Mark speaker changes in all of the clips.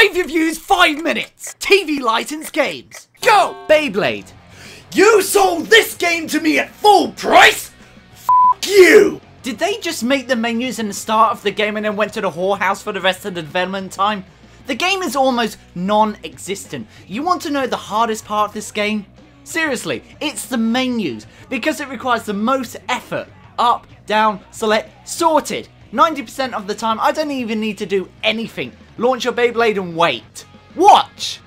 Speaker 1: 5 reviews, 5 minutes. TV licensed games. Go! Beyblade. You sold this game to me at full price? F you! Did they just make the menus in the start of the game and then went to the whorehouse for the rest of the development time? The game is almost non-existent. You want to know the hardest part of this game? Seriously, it's the menus, because it requires the most effort. Up, down, select, sorted. 90% of the time I don't even need to do anything. Launch your Beyblade and wait. Watch!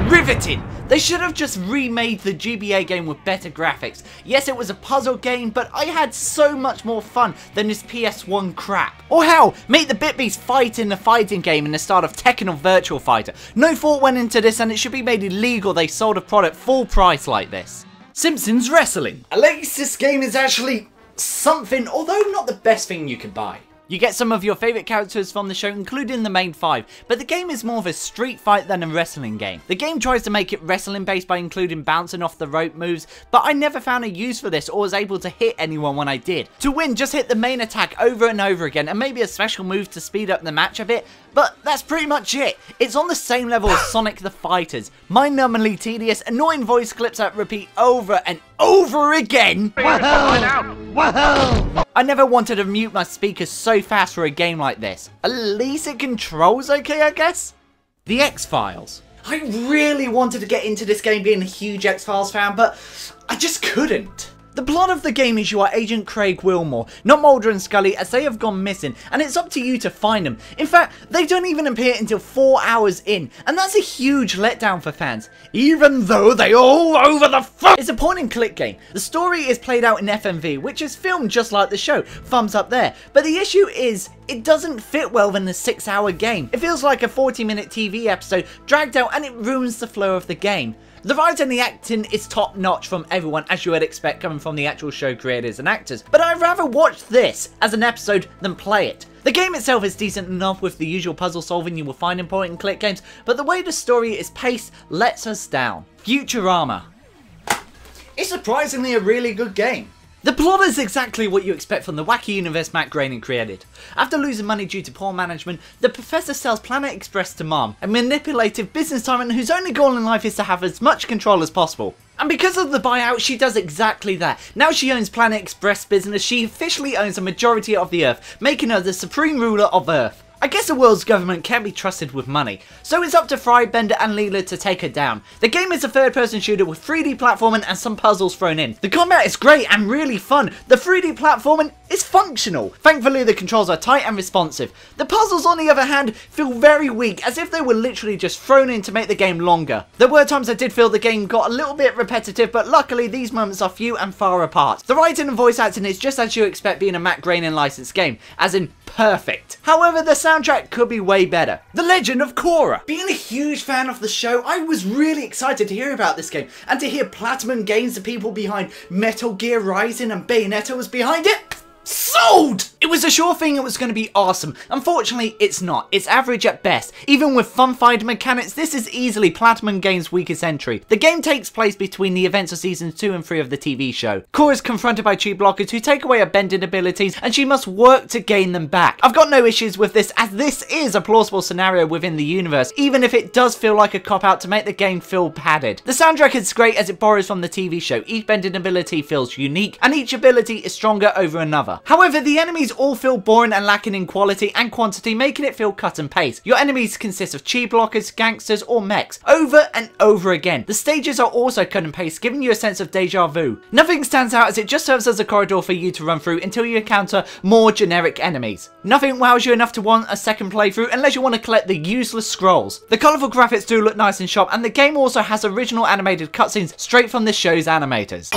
Speaker 1: Riveting! They should have just remade the GBA game with better graphics. Yes, it was a puzzle game, but I had so much more fun than this PS1 crap. Or hell, make the BitBeast fight in the fighting game in the style of Tekken or Virtual Fighter. No thought went into this, and it should be made illegal they sold a product full price like this. Simpsons Wrestling. At least this game is actually something, although not the best thing you can buy. You get some of your favourite characters from the show, including the main 5, but the game is more of a street fight than a wrestling game. The game tries to make it wrestling based by including bouncing off the rope moves, but I never found a use for this or was able to hit anyone when I did. To win, just hit the main attack over and over again, and maybe a special move to speed up the match a bit, but that's pretty much it. It's on the same level as Sonic the Fighters. Mind-numbingly tedious, annoying voice clips that repeat over and over again. I never wanted to mute my speakers so fast for a game like this. At least it controls okay, I guess? The X-Files. I really wanted to get into this game being a huge X-Files fan, but I just couldn't. The plot of the game is you are Agent Craig Wilmore, not Mulder and Scully, as they have gone missing, and it's up to you to find them. In fact, they don't even appear until 4 hours in, and that's a huge letdown for fans, even though they all over the phone. It's a point and click game. The story is played out in FMV, which is filmed just like the show, thumbs up there. But the issue is, it doesn't fit well in the 6-hour game. It feels like a 40-minute TV episode dragged out, and it ruins the flow of the game. The writing and the acting is top notch from everyone, as you would expect coming from the actual show creators and actors, but I'd rather watch this as an episode than play it. The game itself is decent enough with the usual puzzle solving you will find in point and click games, but the way the story is paced lets us down. Futurama. It's surprisingly a really good game. The plot is exactly what you expect from the wacky universe Matt Groening created. After losing money due to poor management, the professor sells Planet Express to Mom, a manipulative business tyrant whose only goal in life is to have as much control as possible. And because of the buyout, she does exactly that. Now she owns Planet Express business, she officially owns a majority of the Earth, making her the supreme ruler of Earth. I guess the world's government can't be trusted with money, so it's up to Frybender and Leela to take her down. The game is a third-person shooter with 3D platforming and some puzzles thrown in. The combat is great and really fun. The 3D platforming is functional. Thankfully, the controls are tight and responsive. The puzzles, on the other hand, feel very weak, as if they were literally just thrown in to make the game longer. There were times I did feel the game got a little bit repetitive, but luckily these moments are few and far apart. The writing and voice acting is just as you expect being a Matt Groening licensed game, as in perfect. However, the soundtrack could be way better. The Legend of Korra. Being a huge fan of the show, I was really excited to hear about this game, and to hear Platinum Games, the people behind Metal Gear Rising and Bayonetta, was behind it. Sold! It was a sure thing it was going to be awesome. Unfortunately, it's not. It's average at best. Even with fun fighting mechanics, this is easily Platinum Games' weakest entry. The game takes place between the events of seasons 2 and 3 of the TV show. Korra is confronted by chi blockers who take away her bending abilities, and she must work to gain them back. I've got no issues with this, as this is a plausible scenario within the universe, even if it does feel like a cop-out to make the game feel padded. The soundtrack is great as it borrows from the TV show. Each bending ability feels unique, and each ability is stronger over another. However, the enemies all feel boring and lacking in quality and quantity, making it feel cut and paste. Your enemies consist of chi blockers, gangsters, or mechs, over and over again. The stages are also cut and paste, giving you a sense of deja vu. Nothing stands out, as it just serves as a corridor for you to run through until you encounter more generic enemies. Nothing wows you enough to want a second playthrough unless you want to collect the useless scrolls. The colourful graphics do look nice and sharp, and the game also has original animated cutscenes straight from the show's animators.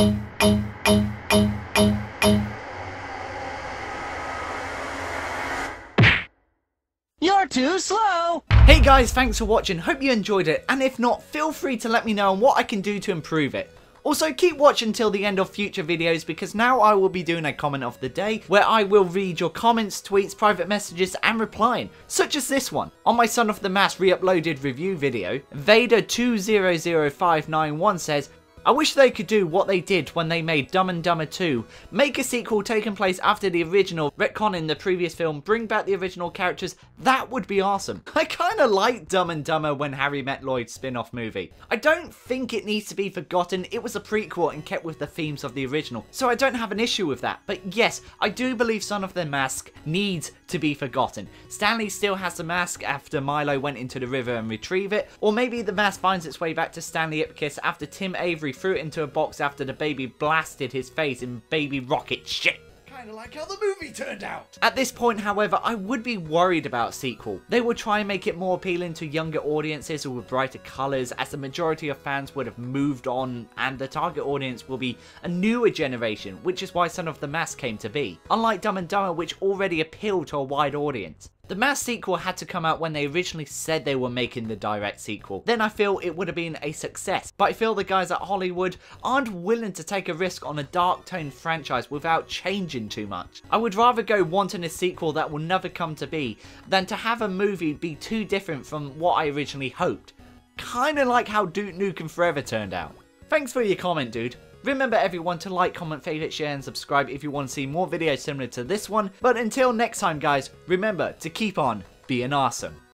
Speaker 2: You're too slow!
Speaker 1: Hey guys, thanks for watching, hope you enjoyed it, and if not, feel free to let me know on what I can do to improve it. Also, keep watching till the end of future videos, because now I will be doing a comment of the day, where I will read your comments, tweets, private messages, and replying, such as this one. On my Son of the Mass re-uploaded review video, Vader200591 says, I wish they could do what they did when they made Dumb and Dumber 2. Make a sequel taking place after the original, retconning the previous film, bring back the original characters. That would be awesome. I kinda like Dumb and Dumber When Harry Met Lloyd spin-off movie. I don't think it needs to be forgotten. It was a prequel and kept with the themes of the original, so I don't have an issue with that. But yes, I do believe Son of the Mask needs to be forgotten. Stanley still has the mask after Milo went into the river and retrieved it, or maybe the mask finds its way back to Stanley Ipkiss after Tim Avery threw it into a box after the baby blasted his face in baby rocket shit.
Speaker 3: Kinda like how the movie turned out.
Speaker 1: At this point, however, I would be worried about a sequel. They would try and make it more appealing to younger audiences or with brighter colours, as the majority of fans would have moved on, and the target audience will be a newer generation, which is why Son of the Mask came to be. Unlike Dumb and Dumber, which already appealed to a wide audience. The Mask sequel had to come out when they originally said they were making the direct sequel. Then I feel it would have been a success. But I feel the guys at Hollywood aren't willing to take a risk on a dark toned franchise without changing too much. I would rather go wanting a sequel that will never come to be than to have a movie be too different from what I originally hoped. Kinda like how Duke Nukem Forever turned out. Thanks for your comment, dude. Remember everyone to like, comment, favourite, share and subscribe if you want to see more videos similar to this one. But until next time guys, remember to keep on being awesome.